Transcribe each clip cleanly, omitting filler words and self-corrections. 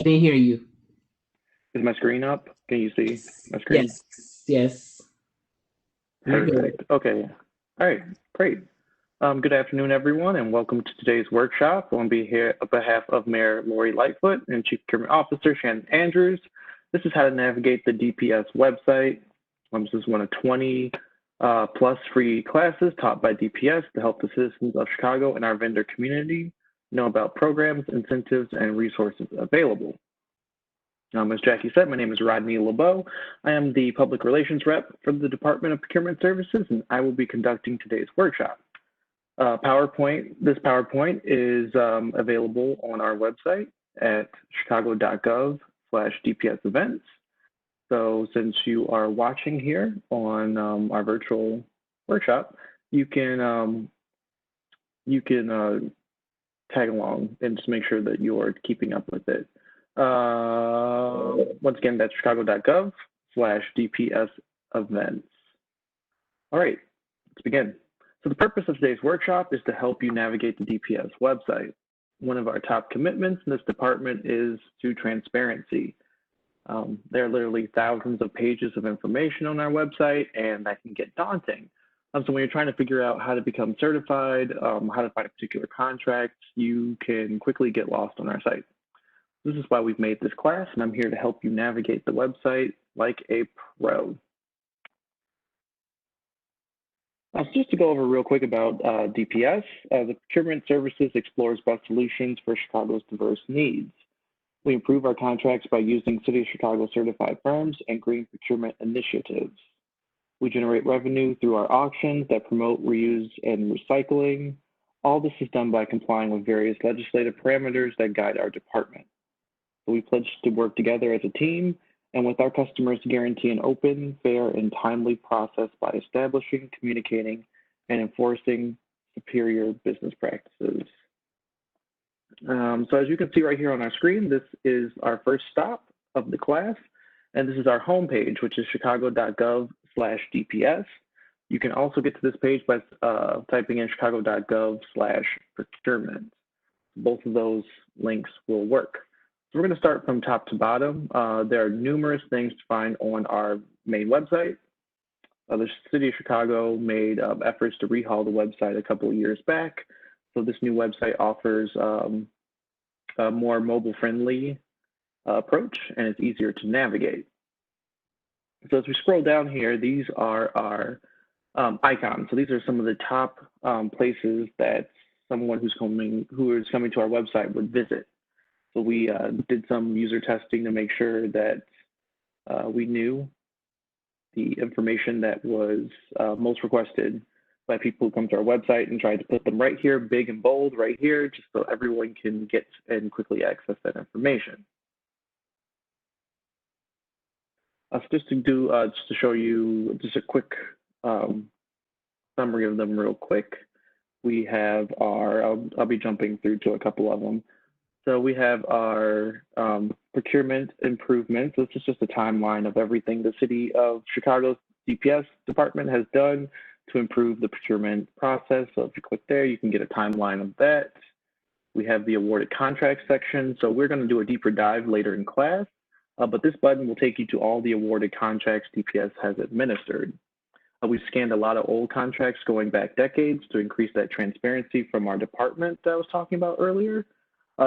Can hear you. Is my screen up? Can you see my screen? Yes, yes. You're good. Perfect. Okay. All right. Great. Good afternoon, everyone, and welcome to today's workshop. On behalf of Mayor Lori Lightfoot and Chief Procurement Officer Shannon Andrews, this is how to navigate the DPS website. This is one of 20 plus free classes taught by DPS to help the citizens of Chicago and our vendor community know about programs, incentives, and resources available. As Jackie said, my name is Rodney LeBeau. I am the Public Relations Rep for the Department of Procurement Services, and I will be conducting today's workshop. This PowerPoint is available on our website at chicago.gov/DPS events. So since you are watching here on our virtual workshop, you can tag along and just make sure that you're keeping up with it. Once again, that's chicago.gov/DPS events. All right, let's begin. So the purpose of today's workshop is to help you navigate the DPS website. One of our top commitments in this department is to transparency. There are literally thousands of pages of information on our website, and that can get daunting. So when you're trying to figure out how to become certified, how to find a particular contract, you can quickly get lost on our site. This is why we've made this class, and I'm here to help you navigate the website like a pro. So just to go over real quick about DPS, the Procurement Services explores best solutions for Chicago's diverse needs. We improve our contracts by using City of Chicago certified firms and green procurement initiatives. We generate revenue through our auctions that promote reuse and recycling. All this is done by complying with various legislative parameters that guide our department. We pledge to work together as a team and with our customers to guarantee an open, fair, and timely process by establishing, communicating, and enforcing superior business practices. So as you can see right here on our screen, this is our first stop of the class, and this is our homepage, which is chicago.gov/DPS. You can also get to this page by typing in chicago.gov/procurement. Both of those links will work. So we're going to start from top to bottom. There are numerous things to find on our main website. The City of Chicago made efforts to rehaul the website a couple of years back. So this new website offers a more mobile-friendly approach, and it's easier to navigate. So as we scroll down here, these are our icons. So these are some of the top places that someone who is coming to our website would visit. So we did some user testing to make sure that we knew the information that was most requested by people who come to our website and tried to put them right here, big and bold, right here, just so everyone can get and quickly access that information. So just to show you just a quick summary of them real quick. We have our, I'll be jumping through to a couple of them. So we have our procurement improvements. This is just a timeline of everything the City of Chicago's DPS department has done to improve the procurement process. So if you click there, you can get a timeline of that. We have the awarded contract section. So we're going to do a deeper dive later in class, but this button will take you to all the awarded contracts DPS has administered. We've scanned a lot of old contracts going back decades to increase that transparency from our department that I was talking about earlier.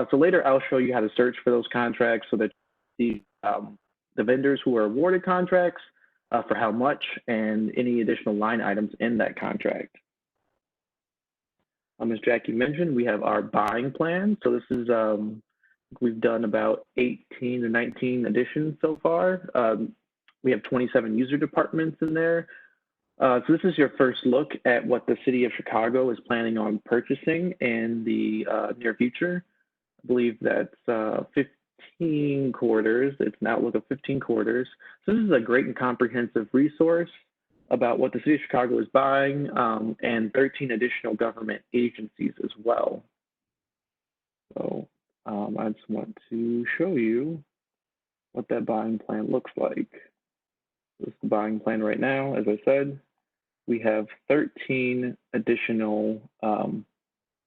So later, I'll show you how to search for those contracts so that the vendors who are awarded contracts for how much and any additional line items in that contract. As Jackie mentioned, we have our buying plan. So this is, we've done about 18 or 19 editions so far. We have 27 user departments in there. So this is your first look at what the City of Chicago is planning on purchasing in the near future. I believe that's 15 quarters. It's an outlook of 15 quarters. So this is a great and comprehensive resource about what the City of Chicago is buying and 13 additional government agencies as well. So I just want to show you what that buying plan looks like. This is the buying plan right now. As I said, we have 13 additional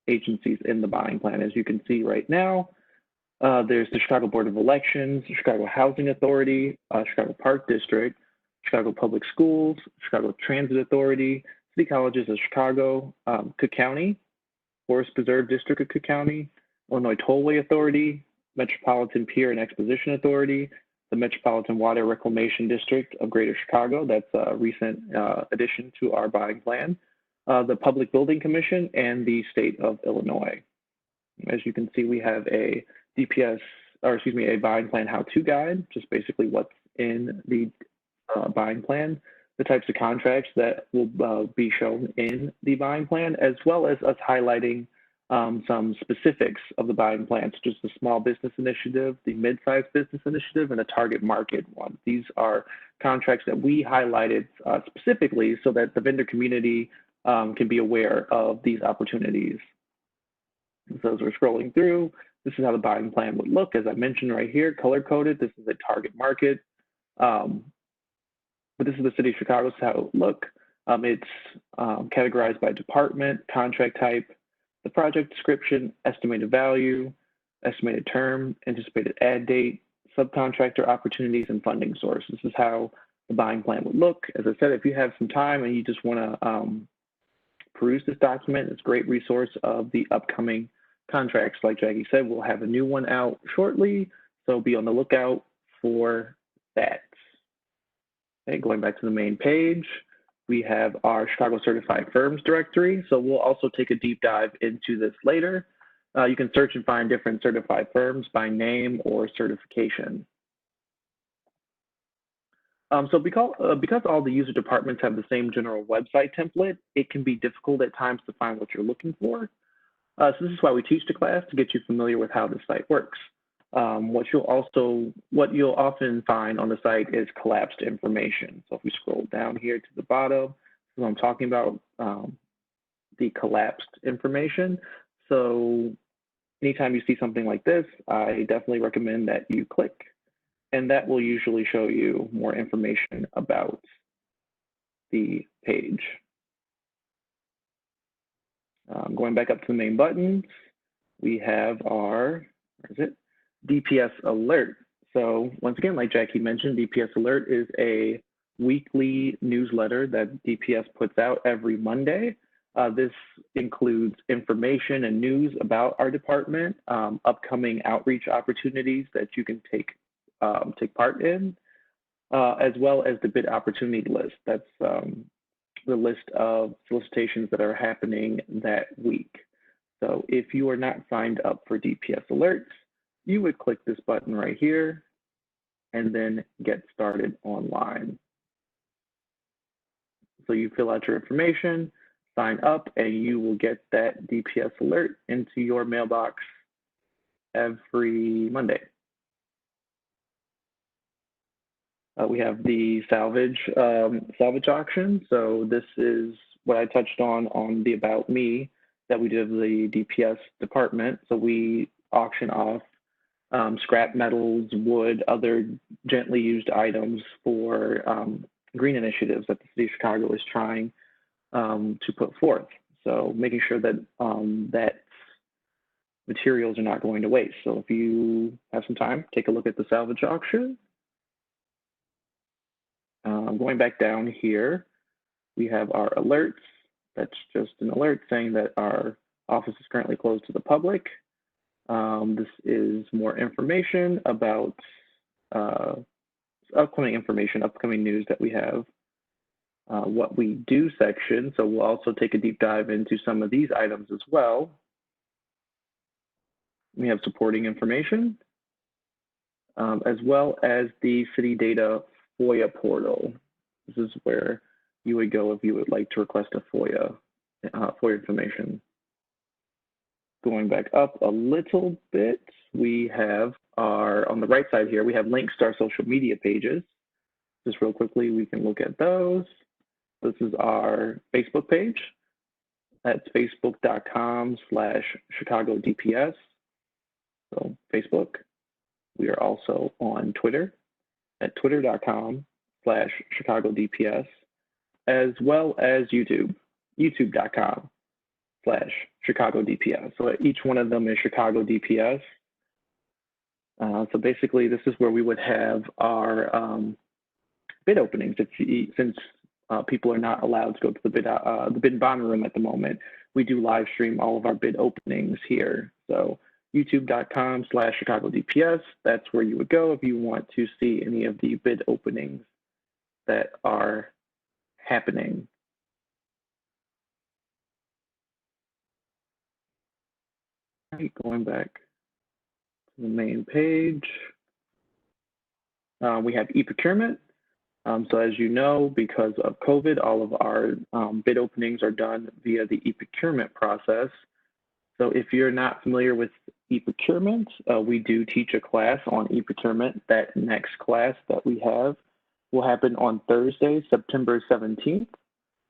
agencies in the buying plan. As you can see right now, There's the Chicago Board of Elections, the Chicago Housing Authority, Chicago Park District, Chicago Public Schools, Chicago Transit Authority, City Colleges of Chicago, Cook County, Forest Preserve District of Cook County, Illinois Tollway Authority, Metropolitan Pier and Exposition Authority, the Metropolitan Water Reclamation District of Greater Chicago. That's a recent addition to our buying plan. The Public Building Commission, and the state of Illinois. As you can see, we have a a buying plan how-to guide, just basically what's in the buying plan, the types of contracts that will be shown in the buying plan, as well as us highlighting some specifics of the buying plan, such as the small business initiative, the mid-sized business initiative, and the target market one. These are contracts that we highlighted specifically so that the vendor community can be aware of these opportunities. So as we're scrolling through, this is how the buying plan would look. As I mentioned right here, color-coded, this is a target market. But this is the city of Chicago, so how it would look. It's categorized by department, contract type, the project description, estimated value, estimated term, anticipated add date, subcontractor opportunities, and funding source. This is how the buying plan would look. As I said, if you have some time and you just want to peruse this document, it's a great resource of the upcoming contracts. Like Jackie said, we'll have a new one out shortly, so be on the lookout for that. Okay, going back to the main page, we have our Chicago Certified Firms directory. So we'll also take a deep dive into this later. You can search and find different certified firms by name or certification. So because all the user departments have the same general website template, it can be difficult at times to find what you're looking for. So this is why we teach the class, to get you familiar with how the site works. What you'll often find on the site is collapsed information. So if we scroll down here to the bottom, so I'm talking about the collapsed information. So anytime you see something like this, I definitely recommend that you click, and that will usually show you more information about the page. Going back up to the main buttons, we have our, where is it? DPS Alert. So once again, like Jackie mentioned, DPS Alert is a weekly newsletter that DPS puts out every Monday. This includes information and news about our department, upcoming outreach opportunities that you can take part in, as well as the bid opportunity list. That's the list of solicitations that are happening that week. So if you are not signed up for DPS Alerts, you would click this button right here and then get started online. So you fill out your information, sign up, and you will get that DPS alert into your mailbox every Monday. We have the salvage auction. So this is what I touched on the About Me that we did the DPS department. So we auction off scrap metals, wood, other gently used items for green initiatives that the city of Chicago is trying to put forth. So making sure that that materials are not going to waste. So if you have some time, take a look at the salvage auction. Going back down here, we have our alerts. That's just an alert saying that our office is currently closed to the public. This is more information about upcoming news that we have. What we do section, so we'll also take a deep dive into some of these items as well. We have supporting information, as well as the city data FOIA portal. This is where you would go if you would like to request a FOIA information. Going back up a little bit, we have on the right side here, we have links to our social media pages. Just real quickly, we can look at those. This is our Facebook page. That's facebook.com/ChicagoDPS. So Facebook. We are also on Twitter at twitter.com/ChicagoDPS, as well as YouTube, youtube.com/ChicagoDPS. So each one of them is Chicago DPS. So basically, this is where we would have our bid openings. Since people are not allowed to go to the bid and bond room at the moment, we do live stream all of our bid openings here. So youtube.com/ChicagoDPS, that's where you would go if you want to see any of the bid openings that are happening. Right, going back to the main page, we have e-procurement. So as you know, because of COVID, all of our bid openings are done via the e-procurement process. So if you're not familiar with e-procurement, we do teach a class on e-procurement. That next class that we have will happen on Thursday, September 17th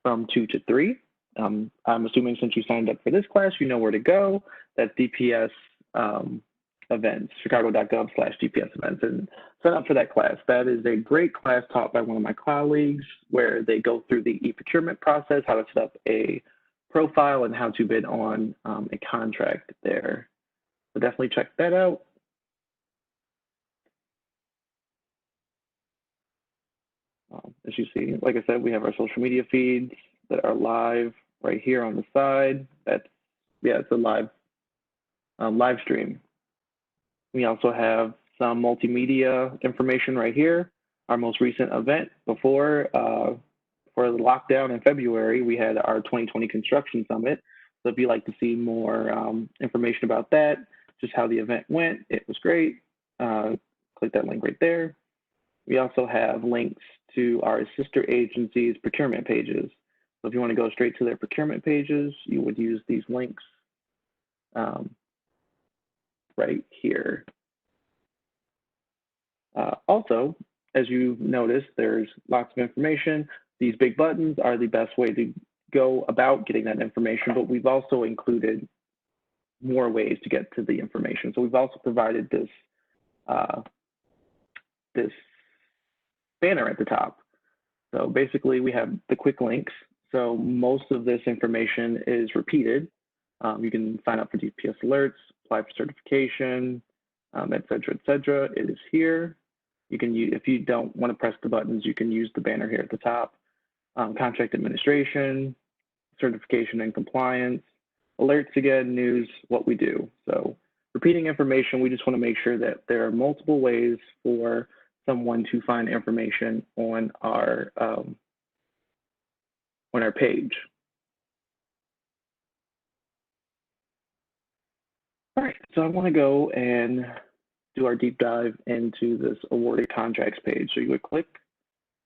from 2 to 3. I'm assuming since you signed up for this class, you know where to go. That's DPS events, chicago.gov/DPS events, and sign up for that class. That is a great class taught by one of my colleagues where they go through the e-procurement process, how to set up a profile and how to bid on a contract there. So definitely check that out. As you see, like I said, we have our social media feeds that are live right here on the side. It's a live stream. We also have some multimedia information right here. Our most recent event before the lockdown in February, we had our 2020 Construction Summit. So if you'd like to see more information about that, just how the event went, it was great. Click that link right there. We also have links to our sister agencies' procurement pages. So if you want to go straight to their procurement pages, you would use these links right here. Also, as you've noticed, there's lots of information. These big buttons are the best way to go about getting that information, but we've also included more ways to get to the information. So we've also provided this this banner at the top. So basically, we have the quick links. So most of this information is repeated. You can sign up for DPS alerts, apply for certification, et cetera, It is here. You can use, if you don't want to press the buttons, you can use the banner here at the top. Contract administration, certification and compliance, alerts again, news, what we do. So repeating information, we just want to make sure that there are multiple ways for someone to find information on our page. All right, so I want to go and do our deep dive into this awarded contracts page. So you would click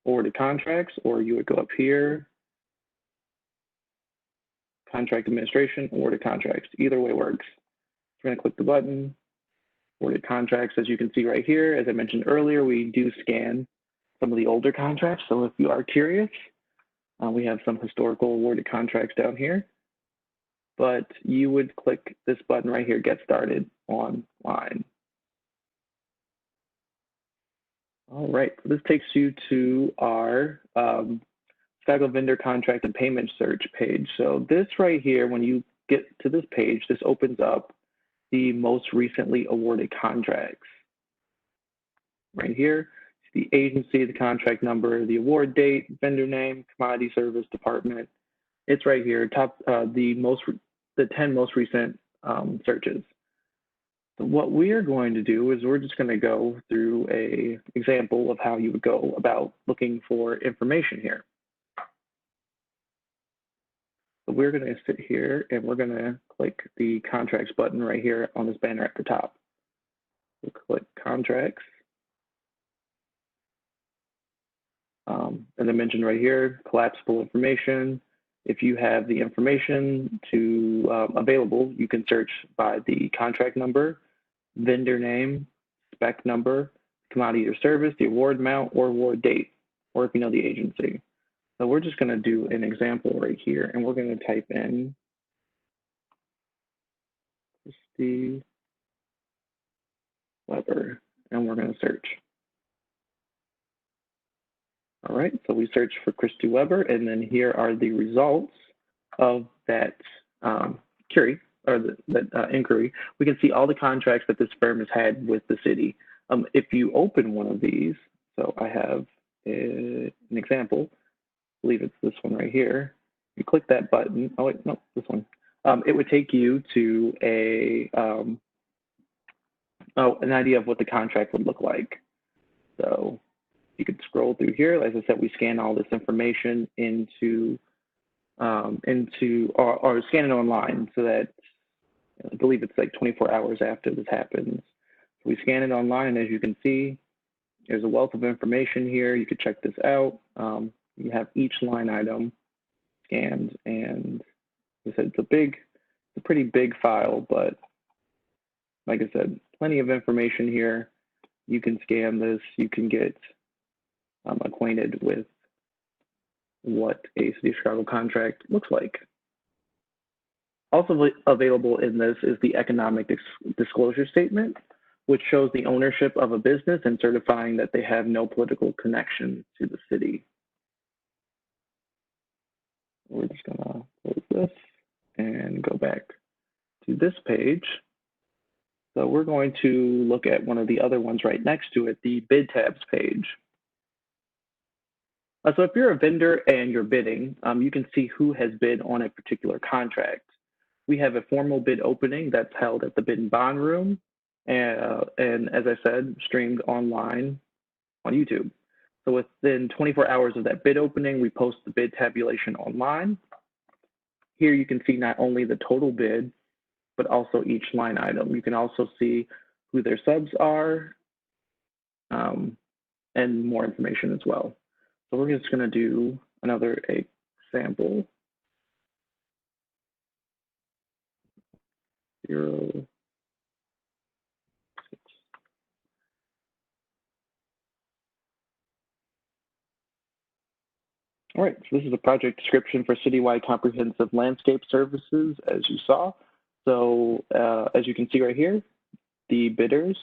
awarded contracts, or you would go up here, contract administration, awarded contracts. Either way works. We're going to click the button, awarded contracts. As you can see right here, as I mentioned earlier, we do scan some of the older contracts. So if you are curious, we have some historical awarded contracts down here. But you would click this button right here, get started online. All right, so this takes you to our Chicago vendor contract and payment search page. So this right here, when you get to this page, this opens up the most recently awarded contracts. Right here, the agency, the contract number, the award date, vendor name, commodity service department. It's right here, top the 10 most recent searches. So what we are going to do is we're just going to go through an example of how you would go about looking for information here. So we're going to sit here and we're going to click the contracts button right here on this banner at the top. We'll click contracts. As I mentioned right here, collapsible information. If you have the information available, you can search by the contract number, vendor name, spec number, commodity or service, the award amount or award date, or if you know the agency. So we're just going to do an example right here, and we're going to type in Christy Weber, and we're going to search. All right, so we search for Christy Weber, and then here are the results of that query. or that inquiry, we can see all the contracts that this firm has had with the city. If you open one of these, so I have an example, I believe it's this one right here. You click that button. Oh wait, no, this one. It would take you to an idea of what the contract would look like. So you could scroll through here. As I said, we scan all this information into or scan it online, so that I believe it's like 24 hours after this happens. So we scan it online, and as you can see, there's a wealth of information here. You could check this out. You have each line item scanned, and as I said, it's a pretty big file, but like I said, plenty of information here. You can scan this. You can get acquainted with what a City of Chicago contract looks like. Also available in this is the economic disclosure statement, which shows the ownership of a business and certifying that they have no political connection to the city. We're just gonna close this and go back to this page. So we're going to look at one of the other ones right next to it, the bid tabs page. So if you're a vendor and you're bidding, you can see who has bid on a particular contract. We have a formal bid opening that's held at the Bid and Bond Room, and as I said, streamed online on YouTube. So within 24 hours of that bid opening, we post the bid tabulation online. Here you can see not only the total bid, but also each line item. You can also see who their subs are, and more information as well. So we're just going to do another example. 0, 6. All right, so this is a project description for Citywide Comprehensive Landscape Services, as you saw. So as you can see right here, the bidders,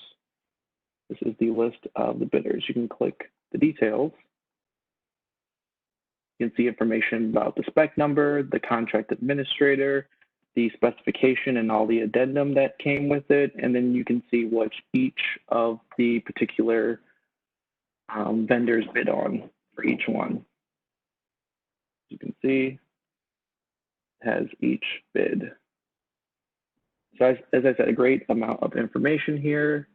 this is the list of the bidders. You can click the details. You can see information about the spec number, the contract administrator, the specification and all the addendum that came with it, and then you can see what each of the particular vendors bid on for each one. You can see it has each bid. So as I said, a great amount of information here.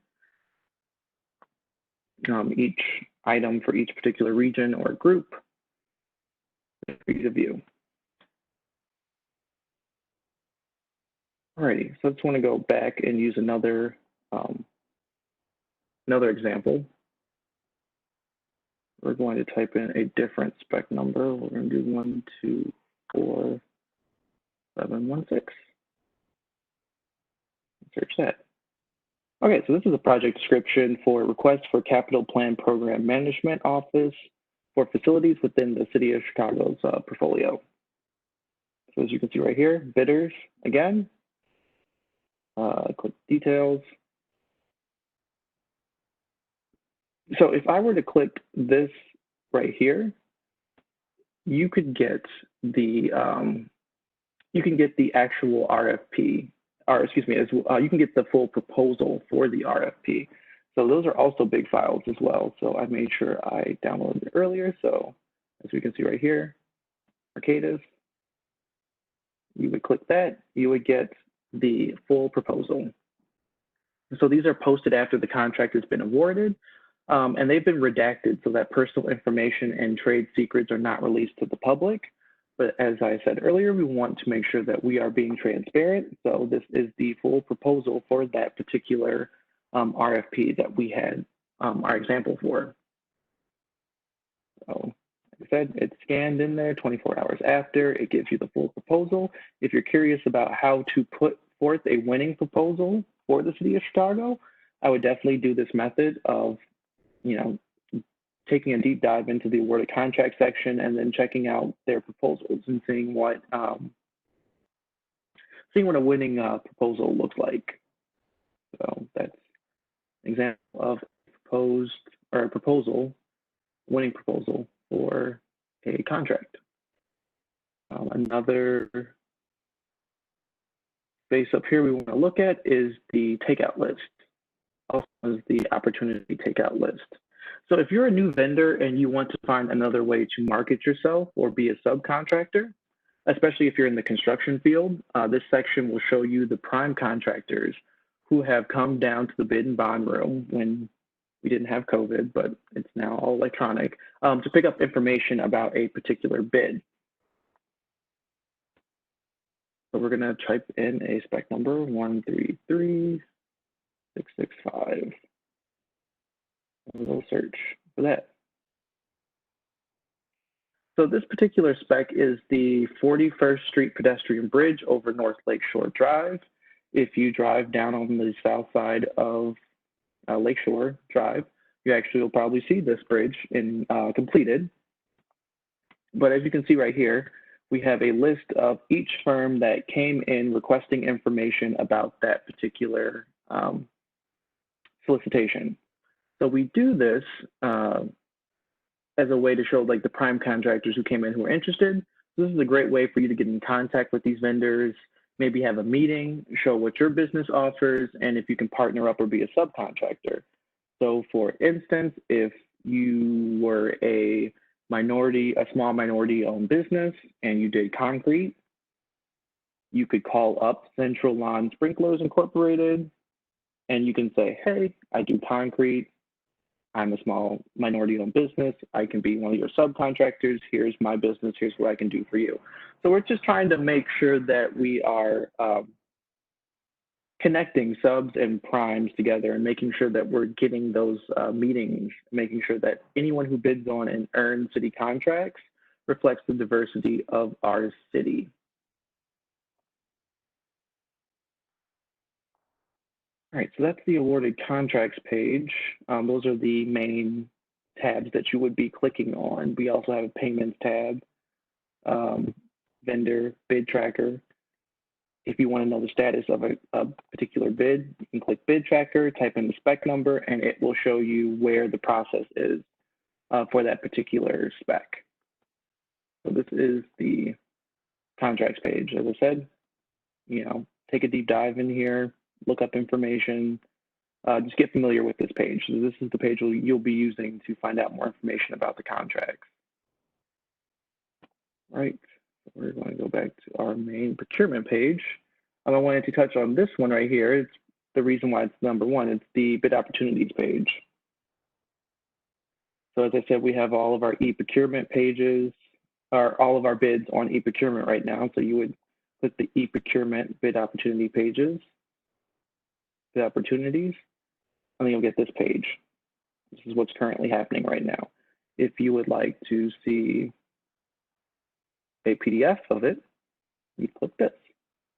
Each item for each particular region or group for you to view. Alrighty, so I just want to go back and use another example. We're going to type in a different spec number. We're going to do 124716. Search that. Okay, so this is a project description for request for Capital Plan Program Management Office for facilities within the City of Chicago's portfolio. So as you can see right here, bidders again. Click details. So if I were to click this right here, you could get the actual RFP, or excuse me, you can get the full proposal for the RFP. So those are also big files as well. So I made sure I downloaded it earlier. So as we can see right here, Arcadis, you would click that, you would get the full proposal. So these are posted after the contract has been awarded, and they've been redacted so that personal information and trade secrets are not released to the public. But as I said earlier, we want to make sure that we are being transparent. So this is the full proposal for that particular RFP that we had our example for. So like I said, it's scanned in there 24 hours after. It gives you the full proposal. If you're curious about how to put forth a winning proposal for the City of Chicago, I would definitely do this method of, taking a deep dive into the awarded contract section and then checking out their proposals and seeing what a winning proposal looks like. So that's an example of a winning proposal for a contract. Another space up here we want to look at is the takeout list, also known as the opportunity takeout list. So if you're a new vendor and you want to find another way to market yourself or be a subcontractor, especially if you're in the construction field, this section will show you the prime contractors who have come down to the bid and bond room when we didn't have COVID, but it's now all electronic, to pick up information about a particular bid. So we're gonna type in a spec number, 133665. We'll search for that. So this particular spec is the 41st Street pedestrian bridge over North Lakeshore Drive. If you drive down on the south side of Lakeshore Drive, you actually will probably see this bridge in completed. But as you can see right here, we have a list of each firm that came in requesting information about that particular solicitation. So we do this as a way to show like the prime contractors who came in who are interested. This is a great way for you to get in contact with these vendors, maybe have a meeting, show what your business offers, and if you can partner up or be a subcontractor. So for instance, if you were a small minority owned business and you did concrete, you could call up Central Lawn Sprinklers Incorporated and you can say, hey, I do concrete. I'm a small minority owned business. I can be one of your subcontractors. Here's my business. Here's what I can do for you. So we're just trying to make sure that we are connecting subs and primes together and making sure that we're getting those meetings, making sure that anyone who bids on and earns city contracts reflects the diversity of our city. All right, so that's the awarded contracts page. Those are the main tabs that you would be clicking on. We also have a payments tab, vendor, bid tracker. If you want to know the status of a particular bid, you can click bid tracker, type in the spec number, and it will show you where the process is for that particular spec. So this is the contracts page. As I said, take a deep dive in here, look up information, just get familiar with this page. So this is the page you'll be using to find out more information about the contracts. All right, we're going to go back to our main procurement page. I wanted to touch on this one right here. It's the reason why it's number one. It's the bid opportunities page. So as I said, we have all of our e-procurement pages, or all of our bids on e-procurement right now. So you would click the e-procurement bid opportunity pages, bid opportunities, and then you'll get this page. This is what's currently happening right now. If you would like to see a PDF of it, you click this.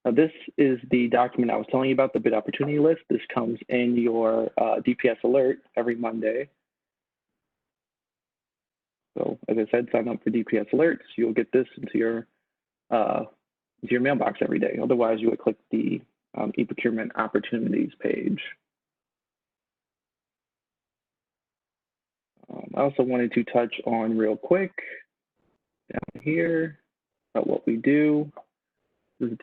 Now this is the document I was telling you about, the bid opportunity list. This comes in your DPS alert every Monday. So as I said, sign up for DPS alerts. You'll get this into your mailbox every day. Otherwise, you would click the e-procurement opportunities page. I also wanted to touch on real quick down here about what we do. This is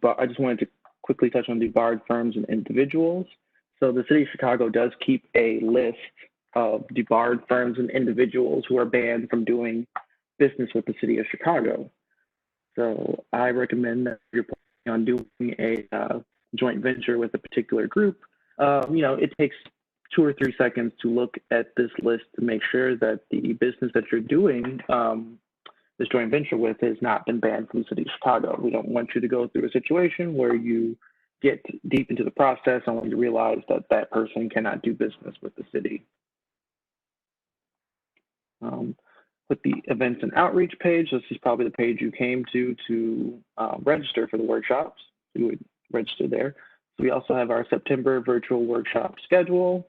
I just wanted to quickly touch on debarred firms and individuals. So the city of Chicago does keep a list of debarred firms and individuals who are banned from doing business with the city of Chicago. So I recommend that if you're planning on doing a joint venture with a particular group, it takes 2 or 3 seconds to look at this list to make sure that the business that you're doing this joint venture with has not been banned from the city of Chicago. We don't want you to go through a situation where you get deep into the process only to realize that that person cannot do business with the city. With the events and outreach page, this is probably the page you came to register for the workshops. You would register there. So we also have our September virtual workshop schedule.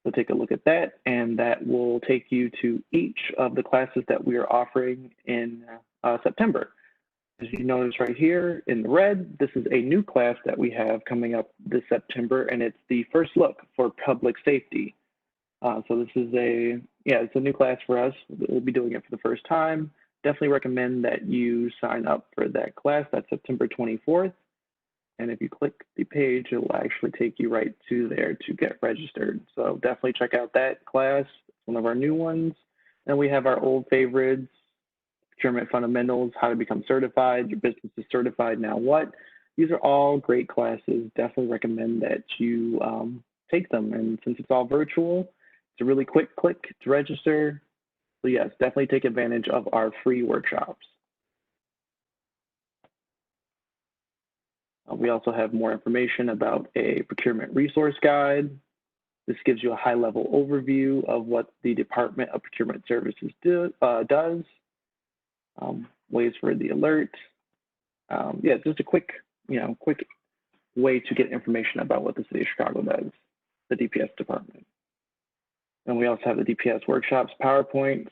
So take a look at that, and that will take you to each of the classes that we are offering in September. As you notice right here in the red, this is a new class that we have coming up this September, and it's the first look for public safety. So this is it's a new class for us. We'll be doing it for the first time. definitely recommend that you sign up for that class. That's September 24th. And if you click the page, it will actually take you right to there to get registered. So definitely check out that class. It's one of our new ones. And we have our old favorites, Procurement Fundamentals, How to Become Certified, Your Business is Certified, Now What? These are all great classes. Definitely recommend that you take them. And since it's all virtual, it's a really quick click to register. So yes, definitely take advantage of our free workshops. We also have more information about a procurement resource guide. This gives you a high-level overview of what the Department of Procurement Services does, ways for the alert. Yeah, just a quick way to get information about what the City of Chicago does, the DPS department. And we also have the DPS workshops, PowerPoints,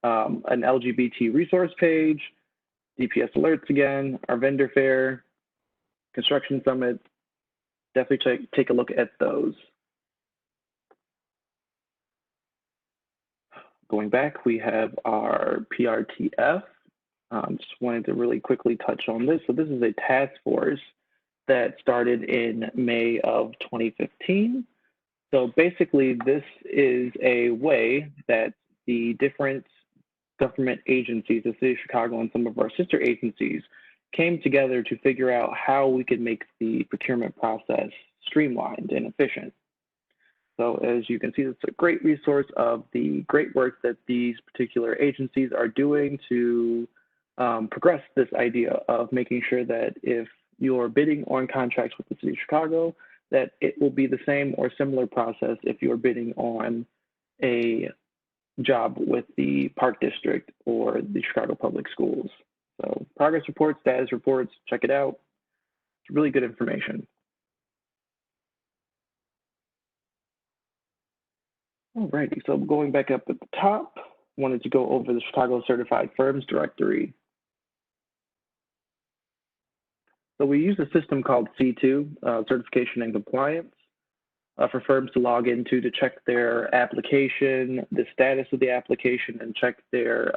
an LGBT resource page, DPS alerts again, our vendor fair, construction summit. Definitely take a look at those. Going back, we have our PRTF. Just wanted to really quickly touch on this. So this is a task force that started in May of 2015. So basically, this is a way that the different government agencies, the City of Chicago and some of our sister agencies, came together to figure out how we could make the procurement process streamlined and efficient. So as you can see, it's a great resource of the great work that these particular agencies are doing to progress this idea of making sure that if you're bidding on contracts with the City of Chicago, that it will be the same or similar process if you're bidding on a job with the Park District or the Chicago Public Schools. So progress reports, status reports, check it out. It's really good information. Alrighty, so going back up at the top, wanted to go over the Chicago Certified Firms Directory. So we use a system called C2, Certification and Compliance, for firms to log into to check their application, the status of the application, and check their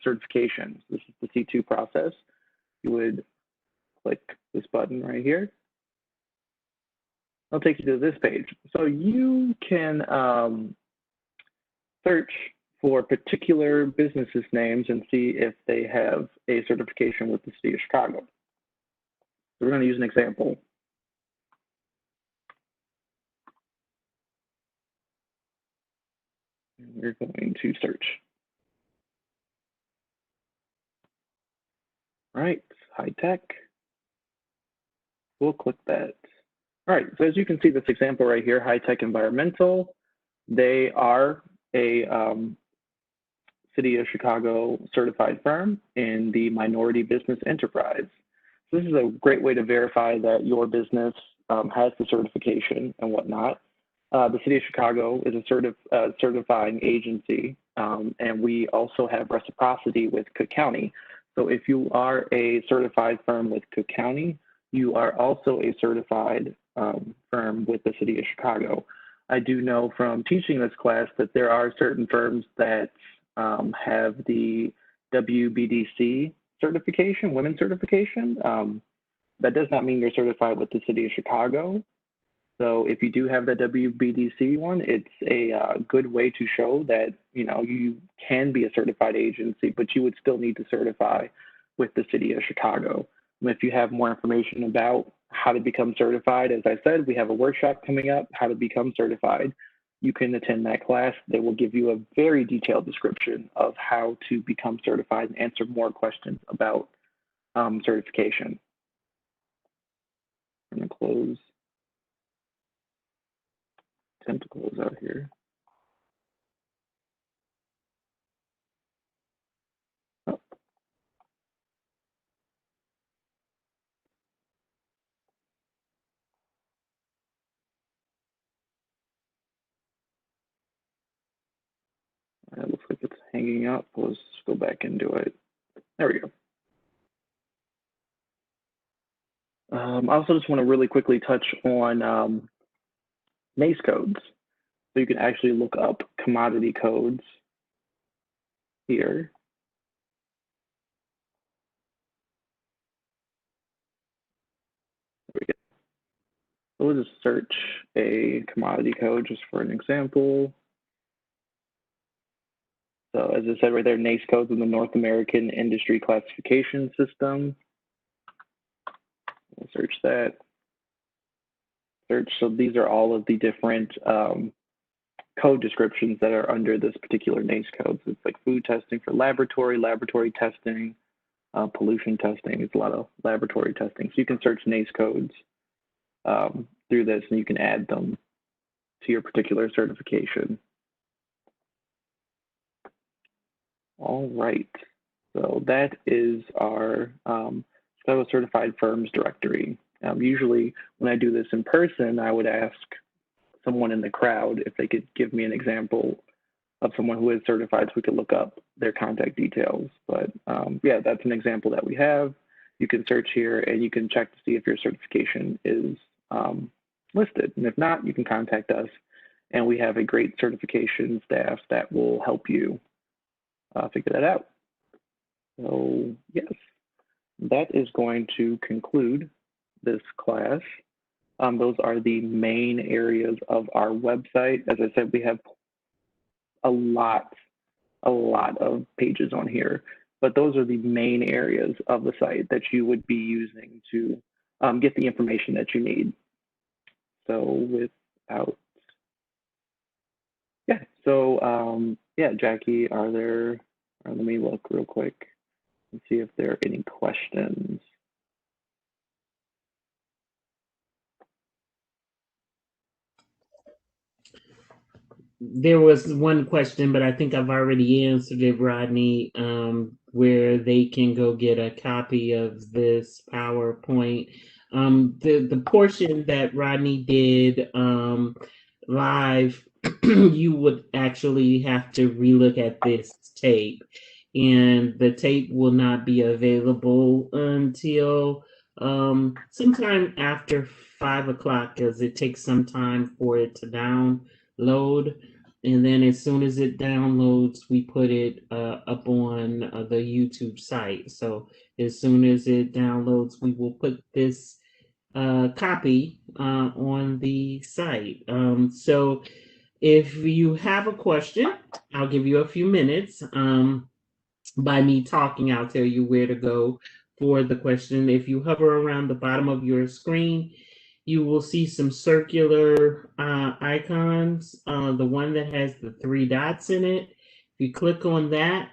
certifications. This is the C2 process. You would click this button right here. I'll take you to this page. So you can search for particular businesses' names and see if they have a certification with the City of Chicago. So we're going to use an example. We're going to search. All right, high tech. We'll click that. All right, so as you can see, this example right here, High Tech Environmental, they are a City of Chicago certified firm in the minority business enterprise. So this is a great way to verify that your business has the certification and whatnot. The City of Chicago is a certifying agency, and we also have reciprocity with Cook County. So if you are a certified firm with Cook County, you are also a certified firm with the City of Chicago. I do know from teaching this class that there are certain firms that have the WBDC certification, women's certification. That does not mean you're certified with the City of Chicago. So if you do have the WBDC one, it's a good way to show that you can be a certified agency, but you would still need to certify with the City of Chicago. And if you have more information about how to become certified, as I said, we have a workshop coming up, how to become certified. You can attend that class. They will give you a very detailed description of how to become certified and answer more questions about certification. I'm going to close. Attempt to close out here. Oh. It looks like it's hanging up. Let's go back and do it. There we go. I also just want to really quickly touch on NACE codes. So you can actually look up commodity codes here. So we'll just search a commodity code just for an example. So as I said right there, NAICS codes in the North American Industry Classification System. We'll search that. Search. So these are all of the different code descriptions that are under this particular NAICS code. So it's like food testing for laboratory testing, pollution testing. It's a lot of laboratory testing. So you can search NAICS codes through this, and you can add them to your particular certification. All right. So that is our Chicago Certified Firms directory. Usually when I do this in person, I would ask someone in the crowd if they could give me an example of someone who is certified so we could look up their contact details. But yeah, that's an example that we have. You can search here and you can check to see if your certification is listed. And if not, you can contact us. And we have a great certification staff that will help you figure that out. So yes, that is going to conclude this class. Those are the main areas of our website. As I said, we have a lot of pages on here, but those are the main areas of the site that you would be using to get the information that you need. So yeah, Jackie, let me look real quick and see if there are any questions. There was one question, but I think I've already answered it, Rodney, where they can go get a copy of this PowerPoint. The portion that Rodney did live, you would actually have to relook at this tape, and the tape will not be available until sometime after 5 o'clock, because it takes some time for it to download. And then as soon as it downloads, we put it up on the YouTube site. So as soon as it downloads, we will put this copy on the site. So if you have a question, I'll give you a few minutes. By me talking, I'll tell you where to go for the question. If you hover around the bottom of your screen, you will see some circular icons. The one that has the 3 dots in it, if you click on that,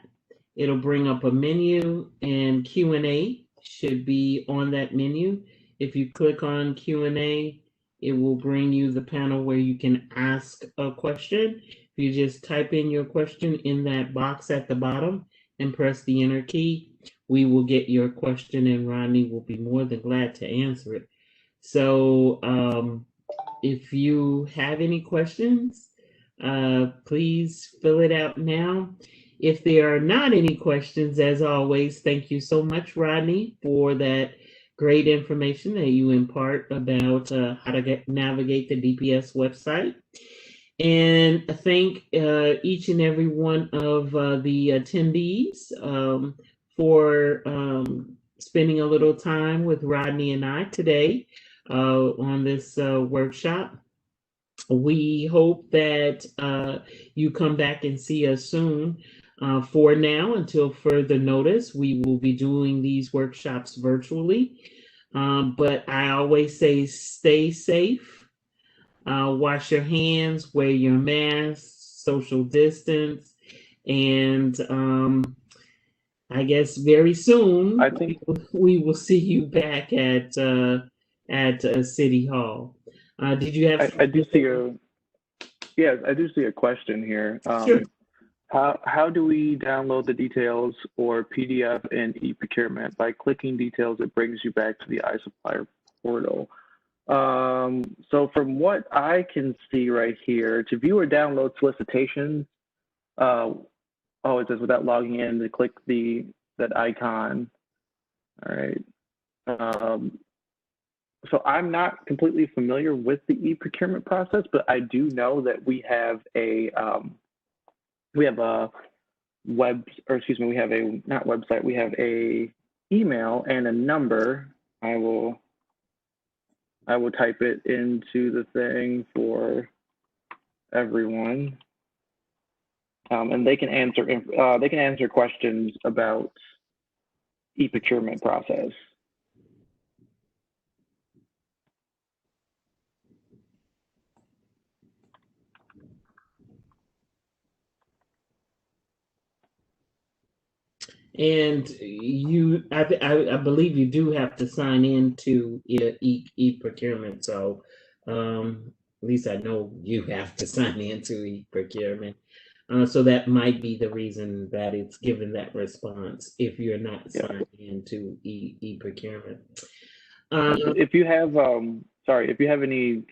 it'll bring up a menu, and Q&A should be on that menu. If you click on Q&A, it will bring you the panel where you can ask a question. If you just type in your question in that box at the bottom and press the enter key, we will get your question, and Rodney will be more than glad to answer it. So if you have any questions, please fill it out now. If there are not any questions, as always, thank you so much, Rodney, for that great information that you impart about how to navigate the DPS website. And I thank each and every one of the attendees for spending a little time with Rodney and I today on this workshop. We hope that you come back and see us soon. For now, until further notice, we will be doing these workshops virtually. But I always say stay safe, wash your hands, wear your mask, social distance, and I guess very soon I think we will see you back at City Hall. Did you have? I do see a question here. Sure. How do we download the details or PDF in eProcurement? By clicking details, it brings you back to the iSupplier portal. So from what I can see right here, to view or download solicitations, it says without logging in, to click that icon. All right. So I'm not completely familiar with the e-procurement process, but I do know that we have a email and a number. I will I will type it into the thing for everyone, and they can answer questions about e-procurement process. And I believe you do have to sign into e-procurement. So at least I know you have to sign into e-procurement. So that might be the reason that it's given that response if you're not signed into e-procurement. If you have, if you have any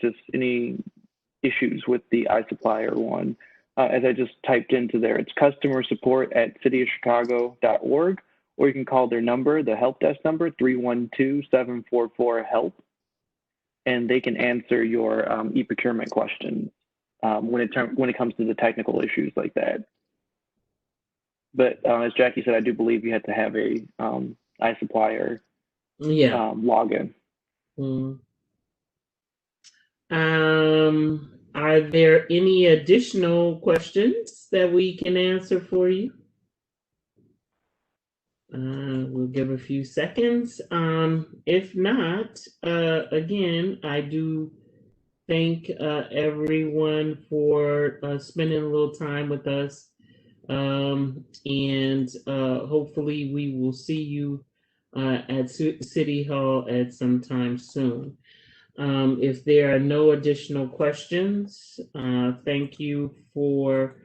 issues with the iSupplier one, as I just typed into there, it's customer support at cityofchicago.org, or you can call their number, the help desk number, 312-744-HELP, and they can answer your e-procurement questions when it comes to the technical issues like that. But as Jackie said, I do believe you have to have a iSupplier login. Are there any additional questions that we can answer for you? We'll give a few seconds. If not, again, I do thank everyone for spending a little time with us. And hopefully we will see you at City Hall at some time soon. If there are no additional questions, thank you for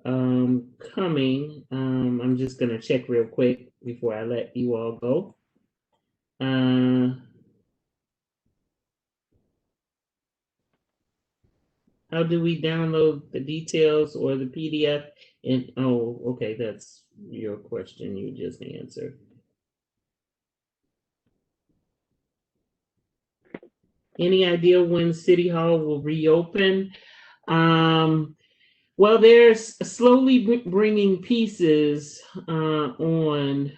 coming. I'm just going to check real quick before I let you all go. How do we download the details or the PDF? And oh, okay, that's your question you just answered. Any idea when City Hall will reopen? Well, they're slowly bringing pieces on.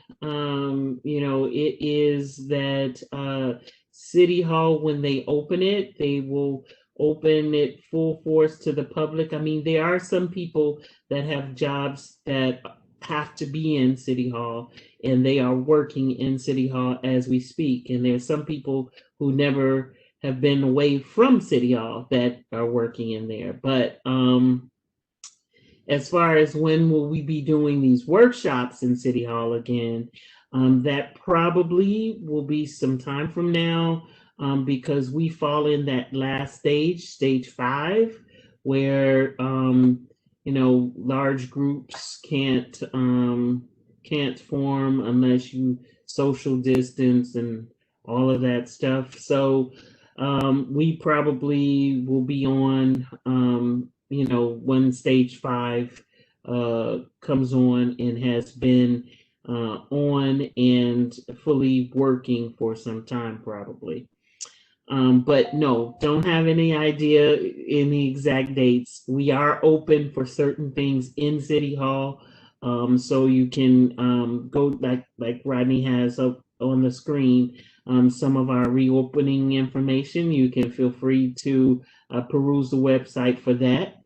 It is that City Hall, when they open it, they will open it full force to the public. I mean, there are some people that have jobs that have to be in City Hall, and they are working in City Hall as we speak. And there's some people who never have been away from City Hall that are working in there. But as far as when will we be doing these workshops in City Hall again, that probably will be some time from now, because we fall in that last stage 5, where large groups can't form unless you social distance and all of that stuff. So we probably will be on when stage 5 comes on and has been on and fully working for some time probably. But no, don't have any idea any exact dates. We are open for certain things in City Hall. So you can go like Rodney has up on the screen, some of our reopening information. You can feel free to peruse the website for that.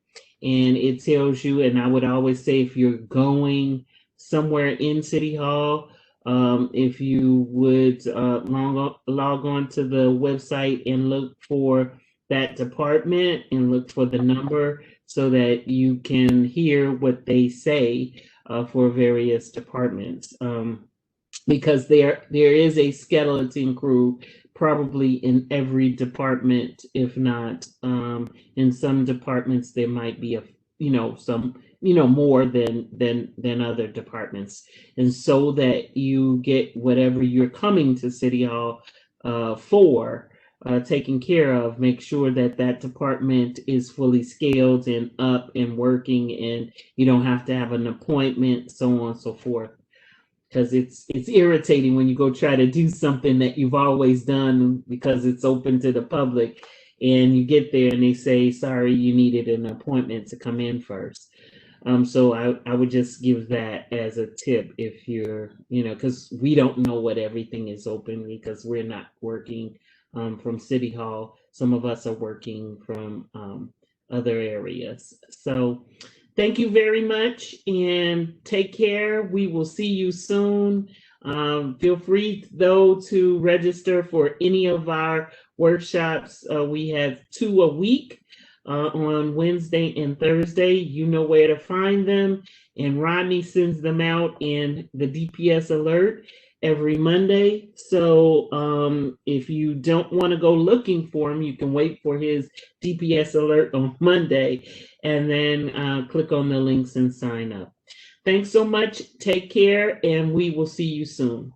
And it tells you, and I would always say, if you're going somewhere in City Hall, if you would log on to the website and look for that department and look for the number so that you can hear what they say for various departments. Because there is a skeleton crew probably in every department, if not in some departments there might be some more than other departments. And so that you get whatever you're coming to City Hall for taken care of, make sure that that department is fully scaled and up and working, and you don't have to have an appointment, so on and so forth. Because it's irritating when you go try to do something that you've always done because it's open to the public, and you get there and they say, sorry, you needed an appointment to come in first. So I would just give that as a tip if you're, because we don't know what everything is open because we're not working from City Hall. Some of us are working from other areas. So thank you very much and take care. We will see you soon. Feel free, though, to register for any of our workshops. We have 2 a week on Wednesday and Thursday. You know where to find them. And Rodney sends them out in the DPS alert every Monday. So if you don't want to go looking for him, you can wait for his DPS alert on Monday and then click on the links and sign up. Thanks so much. Take care, and we will see you soon.